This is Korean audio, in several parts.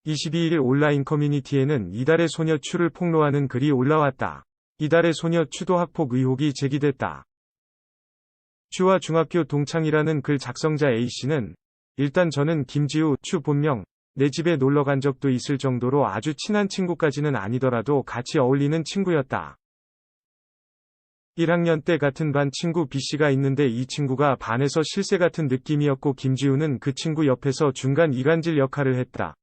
22일 온라인 커뮤니티에는 이달의 소녀 추를 폭로하는 글이 올라왔다. 이달의 소녀 추도 학폭 의혹이 제기됐다. 추와 중학교 동창이라는 글 작성자 A씨는 일단 저는 김지우, 추 본명, 내 집에 놀러 간 적도 있을 정도로 아주 친한 친구까지는 아니더라도 같이 어울리는 친구였다. 1학년 때 같은 반 친구 B씨가 있는데 이 친구가 반에서 실세 같은 느낌이었고 김지우는 그 친구 옆에서 중간 이간질 역할을 했다.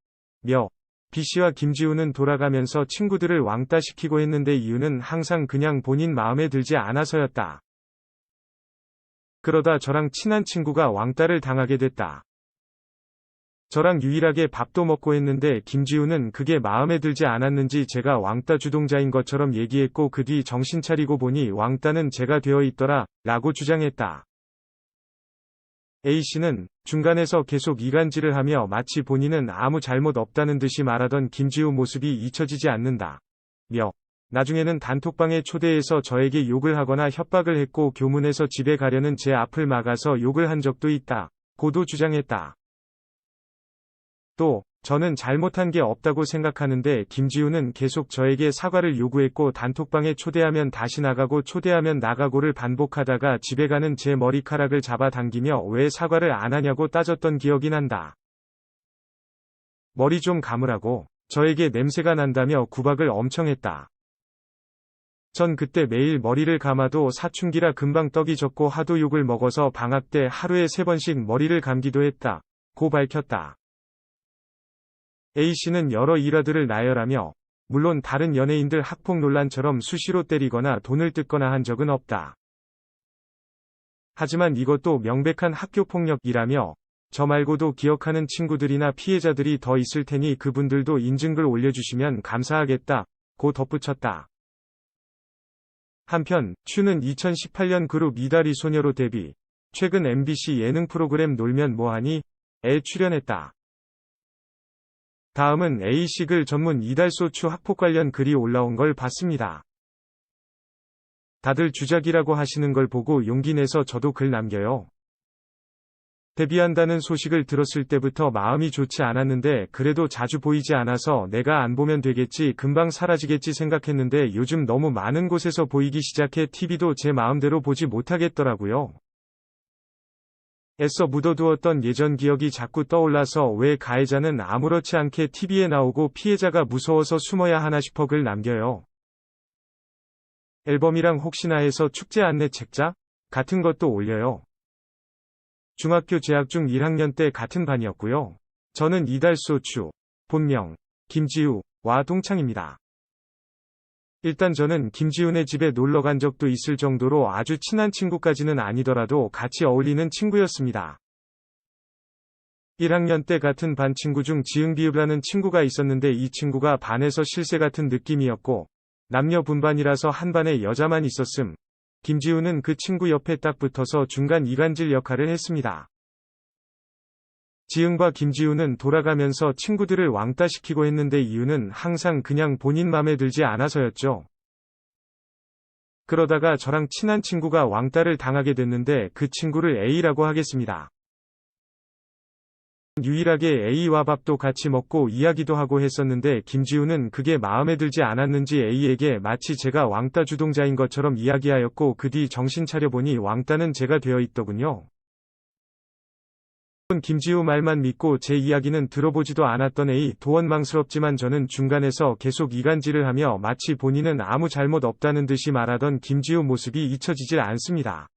며 B씨와 김지우는 돌아가면서 친구들을 왕따시키고 했는데 이유는 항상 그냥 본인 마음에 들지 않아서였다. 그러다 저랑 친한 친구가 왕따를 당하게 됐다. 저랑 유일하게 밥도 먹고 했는데 김지우는 그게 마음에 들지 않았는지 제가 왕따 주동자인 것처럼 얘기했고 그 뒤 정신 차리고 보니 왕따는 제가 되어 있더라 라고 주장했다. A씨는 중간에서 계속 이간질을 하며 마치 본인은 아무 잘못 없다는 듯이 말하던 김지우 모습이 잊혀지지 않는다. 며 나중에는 단톡방에 초대해서 저에게 욕을 하거나 협박을 했고 교문에서 집에 가려는 제 앞을 막아서 욕을 한 적도 있다. 고도 주장했다. 또 저는 잘못한 게 없다고 생각하는데 김지우는 계속 저에게 사과를 요구했고 단톡방에 초대하면 다시 나가고 초대하면 나가고를 반복하다가 집에 가는 제 머리카락을 잡아당기며 왜 사과를 안 하냐고 따졌던 기억이 난다. 머리 좀 감으라고 저에게 냄새가 난다며 구박을 엄청 했다. 전 그때 매일 머리를 감아도 사춘기라 금방 떡이 졌고 하도 욕을 먹어서 방학 때 하루에 3번씩 머리를 감기도 했다. 고 밝혔다. A씨는 여러 일화들을 나열하며 물론 다른 연예인들 학폭 논란처럼 수시로 때리거나 돈을 뜯거나 한 적은 없다. 하지만 이것도 명백한 학교폭력이라며 저 말고도 기억하는 친구들이나 피해자들이 더 있을 테니 그분들도 인증글 올려주시면 감사하겠다. 고 덧붙였다. 한편 추는 2018년 그룹 이달의 소녀로 데뷔, 최근 MBC 예능 프로그램 놀면 뭐하니? 에 출연했다. 다음은 A씨 글 전문 이달소 추 학폭 관련 글이 올라온 걸 봤습니다. 다들 주작이라고 하시는 걸 보고 용기 내서 저도 글 남겨요. 데뷔한다는 소식을 들었을 때부터 마음이 좋지 않았는데 그래도 자주 보이지 않아서 내가 안 보면 되겠지 금방 사라지겠지 생각했는데 요즘 너무 많은 곳에서 보이기 시작해 TV도 제 마음대로 보지 못하겠더라고요. 애써 묻어두었던 예전 기억이 자꾸 떠올라서 왜 가해자는 아무렇지 않게 TV에 나오고 피해자가 무서워서 숨어야 하나 싶어 글 남겨요. 앨범이랑 혹시나 해서 축제 안내 책자? 같은 것도 올려요. 중학교 재학 중 1학년 때 같은 반이었고요. 저는 이달소 추, 본명, 김지우와 동창입니다. 일단 저는 김지훈의 집에 놀러 간 적도 있을 정도로 아주 친한 친구까지는 아니더라도 같이 어울리는 친구였습니다. 1학년 때 같은 반 친구 중 지응비읍라는 친구가 있었는데 이 친구가 반에서 실세 같은 느낌이었고 남녀 분반이라서 한 반에 여자만 있었음. 김지훈은 그 친구 옆에 딱 붙어서 중간 이간질 역할을 했습니다. 지응과 김지우는 돌아가면서 친구들을 왕따시키고 했는데 이유는 항상 그냥 본인 맘에 들지 않아서였죠. 그러다가 저랑 친한 친구가 왕따를 당하게 됐는데 그 친구를 A라고 하겠습니다. 유일하게 A와 밥도 같이 먹고 이야기도 하고 했었는데 김지우는 그게 마음에 들지 않았는지 A에게 마치 제가 왕따 주동자인 것처럼 이야기하였고 그 뒤 정신 차려보니 왕따는 제가 되어 있더군요. 김지우 말만 믿고 제 이야기는 들어보지도 않았던 A 도원망스럽지만 저는 중간에서 계속 이간질을 하며 마치 본인은 아무 잘못 없다는 듯이 말하던 김지우 모습이 잊혀지질 않습니다.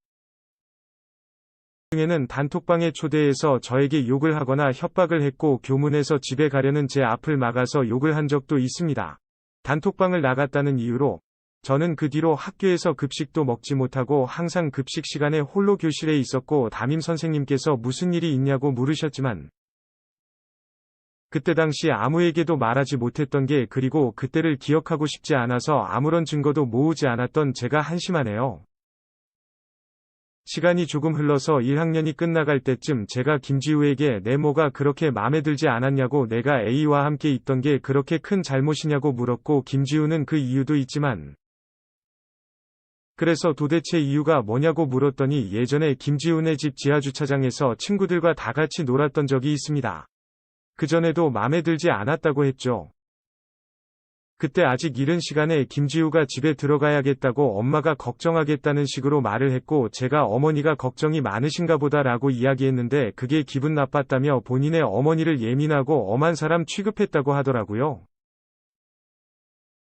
중에는 단톡방에 초대해서 저에게 욕을 하거나 협박을 했고 교문에서 집에 가려는 제 앞을 막아서 욕을 한 적도 있습니다. 단톡방을 나갔다는 이유로 저는 그 뒤로 학교에서 급식도 먹지 못하고 항상 급식 시간에 홀로 교실에 있었고 담임 선생님께서 무슨 일이 있냐고 물으셨지만 그때 당시 아무에게도 말하지 못했던 게 그리고 그때를 기억하고 싶지 않아서 아무런 증거도 모으지 않았던 제가 한심하네요. 시간이 조금 흘러서 1학년이 끝나갈 때쯤 제가 김지우에게 내 뭐가 그렇게 마음에 들지 않았냐고 내가 A와 함께 있던 게 그렇게 큰 잘못이냐고 물었고 김지우는 그 이유도 있지만 그래서 도대체 이유가 뭐냐고 물었더니 예전에 김지훈의 집 지하주차장에서 친구들과 다 같이 놀았던 적이 있습니다. 그전에도 맘에 들지 않았다고 했죠. 그때 아직 이른 시간에 김지우가 집에 들어가야겠다고 엄마가 걱정하겠다는 식으로 말을 했고 제가 어머니가 걱정이 많으신가 보다라고 이야기했는데 그게 기분 나빴다며 본인의 어머니를 예민하고 엄한 사람 취급했다고 하더라고요.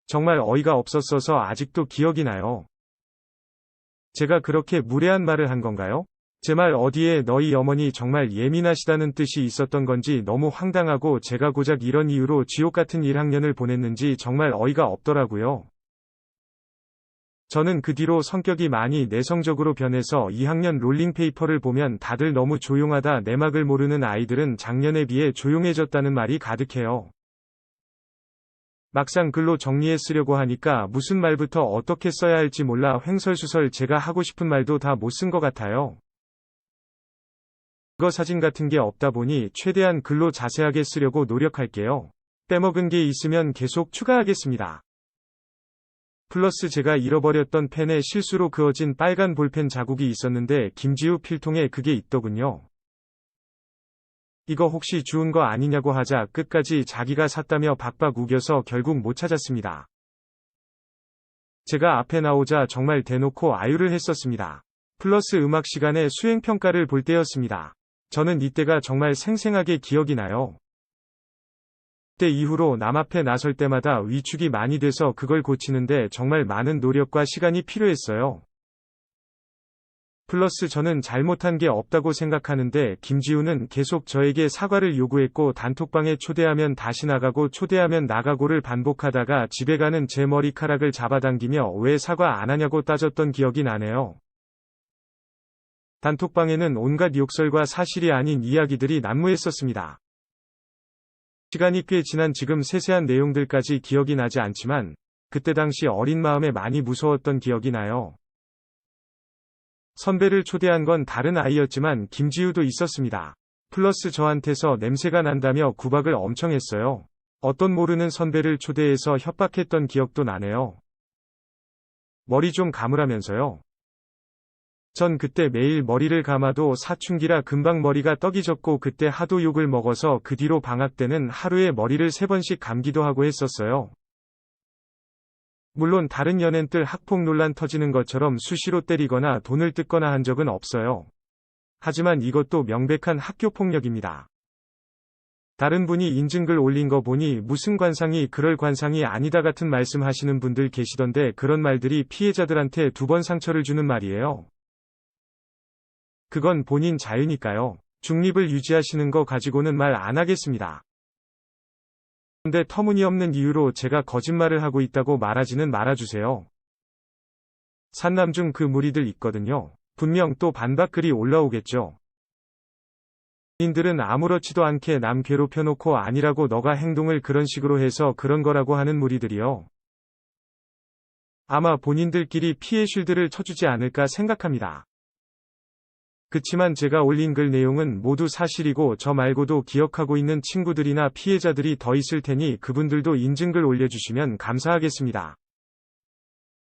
정말 어이가 없었어서 아직도 기억이 나요. 제가 그렇게 무례한 말을 한 건가요? 제 말 어디에 너희 어머니 정말 예민하시다는 뜻이 있었던 건지 너무 황당하고 제가 고작 이런 이유로 지옥 같은 1학년을 보냈는지 정말 어이가 없더라고요. 저는 그 뒤로 성격이 많이 내성적으로 변해서 2학년 롤링페이퍼를 보면 다들 너무 조용하다 내막을 모르는 아이들은 작년에 비해 조용해졌다는 말이 가득해요. 막상 글로 정리해 쓰려고 하니까 무슨 말부터 어떻게 써야 할지 몰라 횡설수설 제가 하고 싶은 말도 다 못 쓴 것 같아요. 그거 사진 같은 게 없다 보니 최대한 글로 자세하게 쓰려고 노력할게요. 빼먹은 게 있으면 계속 추가하겠습니다. 플러스 제가 잃어버렸던 펜에 실수로 그어진 빨간 볼펜 자국이 있었는데 김지우 필통에 그게 있더군요. 이거 혹시 주운 거 아니냐고 하자 끝까지 자기가 샀다며 박박 우겨서 결국 못 찾았습니다. 제가 앞에 나오자 정말 대놓고 아유를 했었습니다. 플러스 음악 시간에 수행평가를 볼 때였습니다. 저는 이때가 정말 생생하게 기억이 나요. 그때 이후로 남 앞에 나설 때마다 위축이 많이 돼서 그걸 고치는데 정말 많은 노력과 시간이 필요했어요. 플러스 저는 잘못한 게 없다고 생각하는데 김지우는 계속 저에게 사과를 요구했고 단톡방에 초대하면 다시 나가고 초대하면 나가고를 반복하다가 집에 가는 제 머리카락을 잡아당기며 왜 사과 안 하냐고 따졌던 기억이 나네요. 단톡방에는 온갖 욕설과 사실이 아닌 이야기들이 난무했었습니다. 시간이 꽤 지난 지금 세세한 내용들까지 기억이 나지 않지만 그때 당시 어린 마음에 많이 무서웠던 기억이 나요. 선배를 초대한 건 다른 아이였지만 김지우도 있었습니다. 플러스 저한테서 냄새가 난다며 구박을 엄청 했어요. 어떤 모르는 선배를 초대해서 협박했던 기억도 나네요. 머리 좀 감으라면서요. 전 그때 매일 머리를 감아도 사춘기라 금방 머리가 떡이 졌고 그때 하도 욕을 먹어서 그 뒤로 방학 때는 하루에 머리를 3번씩 감기도 하고 했었어요. 물론 다른 연예인들 학폭 논란 터지는 것처럼 수시로 때리거나 돈을 뜯거나 한 적은 없어요. 하지만 이것도 명백한 학교폭력입니다. 다른 분이 인증글 올린 거 보니 무슨 관상이 그럴 관상이 아니다 같은 말씀 하시는 분들 계시던데 그런 말들이 피해자들한테 2번 상처를 주는 말이에요. 그건 본인 자유니까요. 중립을 유지하시는 거 가지고는 말 안 하겠습니다. 근데 터무니없는 이유로 제가 거짓말을 하고 있다고 말하지는 말아주세요. 산남 중 그 무리들 있거든요. 분명 또 반박 글이 올라오겠죠. 본인들은 아무렇지도 않게 남 괴롭혀놓고 아니라고 너가 행동을 그런 식으로 해서 그런 거라고 하는 무리들이요. 아마 본인들끼리 피해 쉴드를 쳐주지 않을까 생각합니다. 그치만 제가 올린 글 내용은 모두 사실이고 저 말고도 기억하고 있는 친구들이나 피해자들이 더 있을 테니 그분들도 인증글 올려주시면 감사하겠습니다.